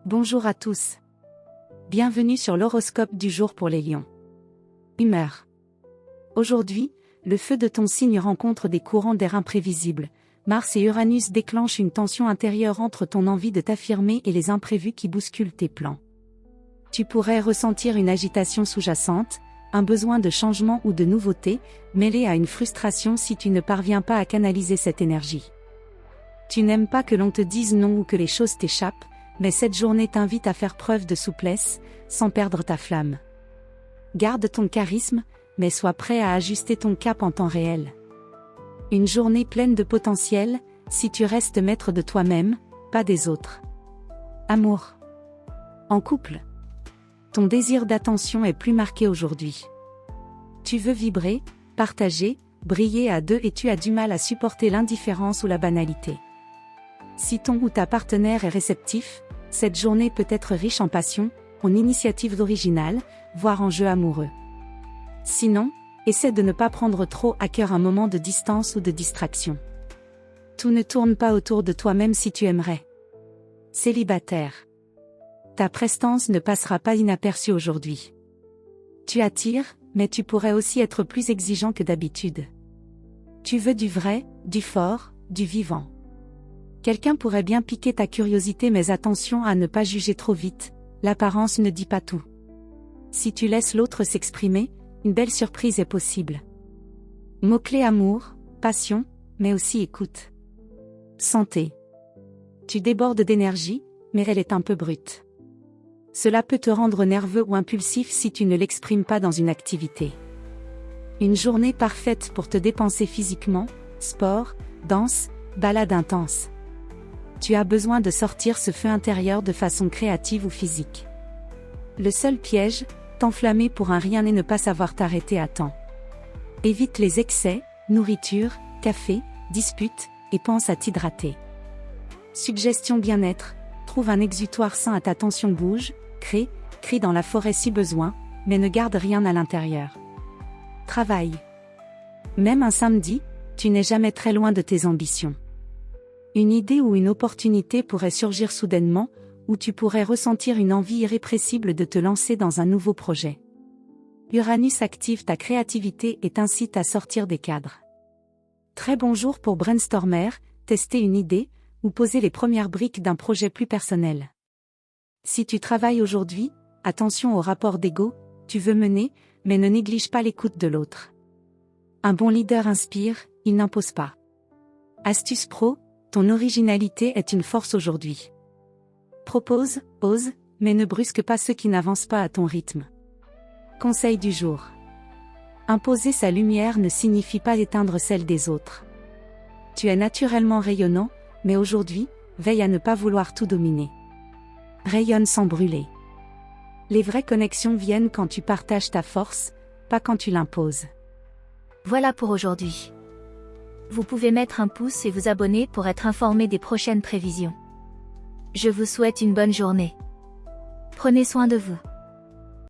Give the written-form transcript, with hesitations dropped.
Bonjour à tous. Bienvenue sur l'horoscope du jour pour les lions. Humeur. Aujourd'hui, le feu de ton signe rencontre des courants d'air imprévisibles. Mars et Uranus déclenchent une tension intérieure entre ton envie de t'affirmer et les imprévus qui bousculent tes plans. Tu pourrais ressentir une agitation sous-jacente, un besoin de changement ou de nouveauté, mêlé à une frustration si tu ne parviens pas à canaliser cette énergie. Tu n'aimes pas que l'on te dise non ou que les choses t'échappent, mais cette journée t'invite à faire preuve de souplesse, sans perdre ta flamme. Garde ton charisme, mais sois prêt à ajuster ton cap en temps réel. Une journée pleine de potentiel, si tu restes maître de toi-même, pas des autres. Amour. En couple. Ton désir d'attention est plus marqué aujourd'hui. Tu veux vibrer, partager, briller à deux et tu as du mal à supporter l'indifférence ou la banalité. Si ton ou ta partenaire est réceptif, cette journée peut être riche en passion, en initiatives originales, voire en jeux amoureux. Sinon, essaie de ne pas prendre trop à cœur un moment de distance ou de distraction. Tout ne tourne pas autour de toi même si tu aimerais. Célibataire. Ta prestance ne passera pas inaperçue aujourd'hui. Tu attires, mais tu pourrais aussi être plus exigeant que d'habitude. Tu veux du vrai, du fort, du vivant. Quelqu'un pourrait bien piquer ta curiosité mais attention à ne pas juger trop vite, l'apparence ne dit pas tout. Si tu laisses l'autre s'exprimer, une belle surprise est possible. Mots-clés amour, passion, mais aussi écoute. Santé. Tu débordes d'énergie, mais elle est un peu brute. Cela peut te rendre nerveux ou impulsif si tu ne l'exprimes pas dans une activité. Une journée parfaite pour te dépenser physiquement, sport, danse, balade intense. Tu as besoin de sortir ce feu intérieur de façon créative ou physique. Le seul piège, t'enflammer pour un rien et ne pas savoir t'arrêter à temps. Évite les excès, nourriture, café, disputes, et pense à t'hydrater. Suggestion bien-être, trouve un exutoire sain à ta tension bouge, crie dans la forêt si besoin, mais ne garde rien à l'intérieur. Travail. Même un samedi, tu n'es jamais très loin de tes ambitions. Une idée ou une opportunité pourrait surgir soudainement, ou tu pourrais ressentir une envie irrépressible de te lancer dans un nouveau projet. Uranus active ta créativité et t'incite à sortir des cadres. Très bon jour pour brainstormer, tester une idée, ou poser les premières briques d'un projet plus personnel. Si tu travailles aujourd'hui, attention au rapport d'ego, tu veux mener, mais ne néglige pas l'écoute de l'autre. Un bon leader inspire, il n'impose pas. Astuce pro, ton originalité est une force aujourd'hui. Propose, ose, mais ne brusque pas ceux qui n'avancent pas à ton rythme. Conseil du jour. Imposer sa lumière ne signifie pas éteindre celle des autres. Tu es naturellement rayonnant, mais aujourd'hui, veille à ne pas vouloir tout dominer. Rayonne sans brûler. Les vraies connexions viennent quand tu partages ta force, pas quand tu l'imposes. Voilà pour aujourd'hui. Vous pouvez mettre un pouce et vous abonner pour être informé des prochaines prévisions. Je vous souhaite une bonne journée. Prenez soin de vous.